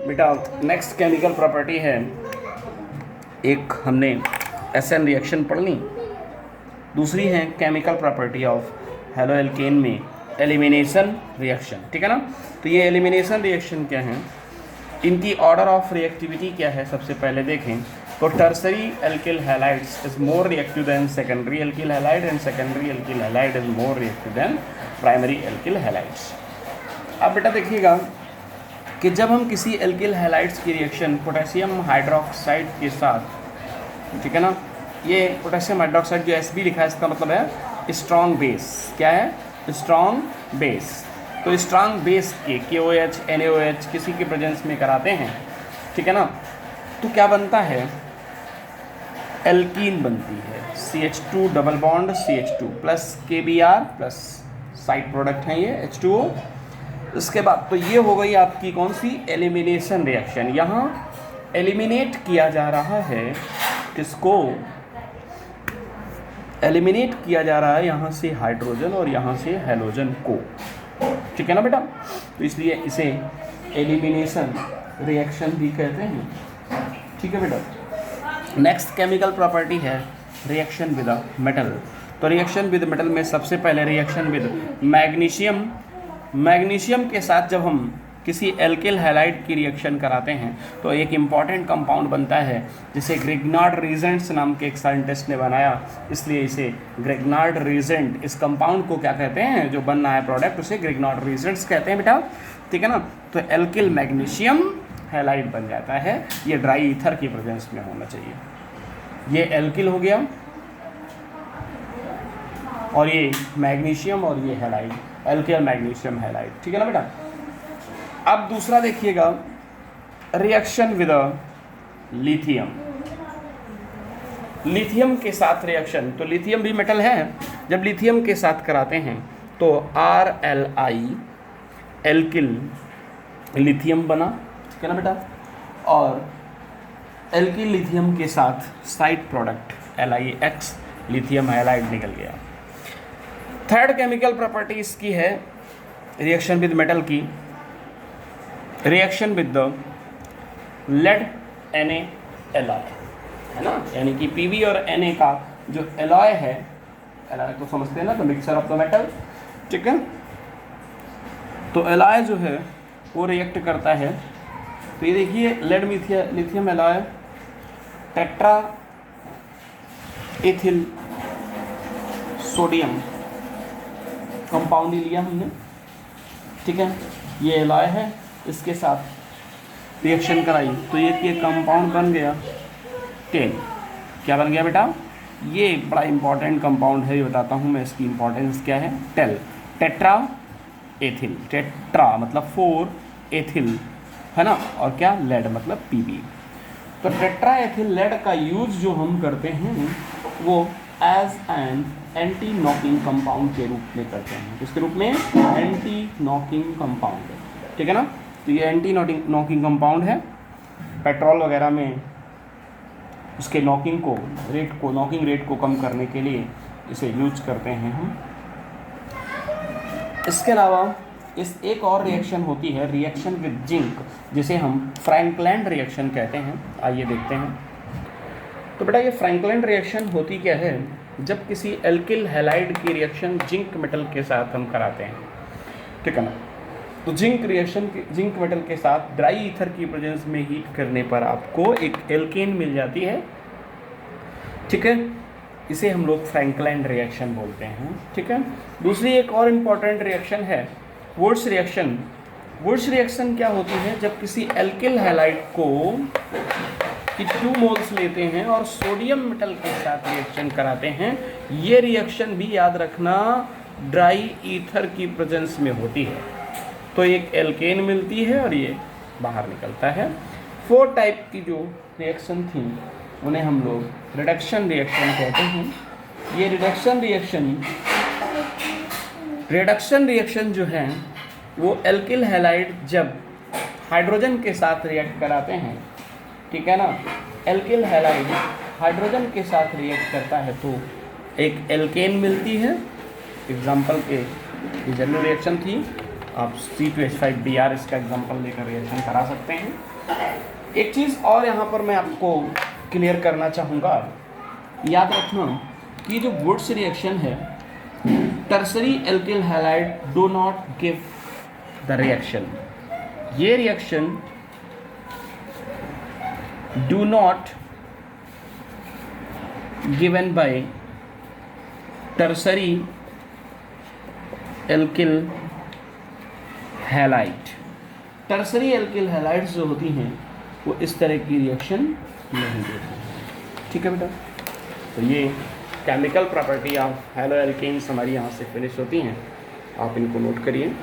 बेटा next chemical property है, एक हमने एसएन रिएक्शन पढ़ ली, दूसरी है chemical property of halo alkane में एलिमिनेशन रिएक्शन, ठीक है ना। तो ये एलिमिनेशन रिएक्शन क्या है, इनकी ऑर्डर ऑफ रिएक्टिविटी क्या है, सबसे पहले देखें तो tertiary alkyl halides is more reactive than secondary alkyl halide and secondary alkyl halide is more reactive than primary alkyl halides. अब बेटा देखिएगा कि जब हम किसी एल्किल हैलाइड्स की रिएक्शन पोटेशियम हाइड्रोक्साइड के साथ, ठीक है ना, ये पोटेशियम हाइड्रोक्साइड जो Sb लिखा है इसका मतलब है स्ट्रॉन्ग बेस, क्या है, स्ट्रॉन्ग बेस। तो स्ट्रॉन्ग बेस के KOH NaOH किसी के प्रेजेंस में कराते हैं, ठीक है ना, तो क्या बनता है, एल्कीन बनती है, CH2 double bond CH2 plus KBr plus side product है ये H2O। इसके बाद तो ये हो गई आपकी कौन सी, एलिमिनेशन रिएक्शन। यहाँ एलिमिनेट किया जा रहा है, किसको एलिमिनेट किया जा रहा है, यहाँ से हाइड्रोजन और यहाँ से हेलोजन को, ठीक है ना बेटा। तो इसलिए इसे एलिमिनेशन रिएक्शन भी कहते हैं, ठीक है बेटा। नेक्स्ट केमिकल प्रॉपर्टी है रिएक्शन विद मेटल। तो रिएक्शन विद मेटल में सबसे पहले रिएक्शन विद मैग्नीशियम, मैग्नीशियम के साथ जब हम किसी एल्किल हैलाइड की रिएक्शन कराते हैं तो एक इम्पॉर्टेंट कंपाउंड बनता है जिसे ग्रिग्नार्ड रीजेंट्स नाम के एक साइंटिस्ट ने बनाया, इसलिए इसे ग्रिग्नार्ड रीजेंट, इस कंपाउंड को क्या कहते हैं, जो बन रहा है प्रोडक्ट उसे ग्रिग्नार्ड रीजेंट्स कहते हैं बेटा, ठीक है ना। तो एल्किल मैग्नीशियम हैलाइड बन जाता है, ये ड्राई ईथर की प्रेजेंस में होना चाहिए। ये एल्किल हो गया और ये मैग्नीशियम और ये हैलाइड, एल्किल मैग्नीशियम हैलाइड, ठीक है ना बेटा। अब दूसरा देखिएगा रिएक्शन विद लिथियम, लिथियम के साथ रिएक्शन, तो लिथियम भी मेटल है, जब लिथियम के साथ कराते हैं तो RLI एल्किल लिथियम बना, ठीक है ना बेटा, और एल्किल लिथियम के साथ side product LiX lithium halide निकल गया। थर्ड केमिकल प्रॉपर्टी इसकी है रिएक्शन विद मेटल की, reaction with the lead NaLi, है ना, यानी कि Pb और Na का जो एलॉय है, एलॉय को समझते हैं ना, तो मिक्सचर ऑफ द मेटल, ठीक है। तो एलॉय जो है वो रिएक्ट करता है, तो ये देखिए lead lithium alloy tetra ethyl sodium compound ही लिया हमने, ठीक है, ये एलॉय है, इसके साथ रिएक्शन कराई तो ये कंपाउंड बन गया टेन। क्या बन गया बेटा, ये बड़ा इंपॉर्टेंट कंपाउंड है, ये बताता हूँ मैं इसकी इंपॉर्टेंस क्या है, टेल, टेट्रा एथिल, टेट्रा मतलब 4 एथिल, है ना, और क्या, लेड मतलब Pb। तो टेट्रा एथिल लेड का यूज जो हम करते हैं वो as an anti knocking compound के रूप में करते हैं, किसके रूप में, एंटी नॉकिंग कंपाउंड, ठीक है ना। तो ये एंटी नॉकिंग कंपाउंड है, पेट्रोल वगैरह में उसके नॉकिंग रेट को कम करने के लिए इसे यूज करते हैं हम। इसके अलावा इस एक और रिएक्शन होती है रिएक्शन विद जिंक, जिसे हम फ्रैंकलैंड रिएक्शन कहते हैं, आइए देखते हैं। तो बेटा ये फ्रैंकलैंड रिएक्शन होती क्या है, जब किसी एल्किल हैलाइड की रिएक्शन जिंक मेटल के साथ हम कराते हैं, ठीक है ना। तो जिंक मेटल के साथ ड्राई ईथर की प्रेजेंस में हीट करने पर आपको एक एल्केन मिल जाती है, ठीक है, इसे हम लोग फ्रैंकलैंड रिएक्शन बोलते हैं, ठीक है। दूसरी एक और इम्पॉर्टेंट रिएक्शन है वुड्स रिएक्शन। वुड्स रिएक्शन क्या होती है, जब किसी एल्किल हैलाइड को कि 2 मोल्स लेते हैं और सोडियम मेटल के साथ रिएक्शन कराते हैं, ये रिएक्शन भी याद रखना ड्राई ईथर की प्रेजेंस में होती है, तो एक एल्केन मिलती है और ये बाहर निकलता है। 4 टाइप की जो रिएक्शन थी उन्हें हम लोग रिडक्शन रिएक्शन कहते हैं। ये रिडक्शन रिएक्शन जो है वो एल्किल हैलाइड जब हाइड्रोजन के साथ रिएक्ट कराते हैं, ठीक है ना, एल्किल हैलाइड हाइड्रोजन के साथ रिएक्ट करता है तो एक एल्केन मिलती है। एग्जाम्पल के जनरल रिएक्शन थी आप C2H5Br इसका एग्जांपल लेकर रिएक्शन करा सकते हैं। एक चीज़ और यहाँ पर मैं आपको क्लियर करना चाहूँगा, याद रखना कि जो वुड्स रिएक्शन है, tertiary alkyl halide do not give the reaction. ये reaction do not given by tertiary alkyl halide. Tertiary alkyl halides जो होती हैं वो इस तरह की रिएक्शन नहीं देती। ठीक है बेटा, तो ये chemical property of halo alkanes हमारी यहाँ से फिनिश होती हैं, आप इनको नोट करिए।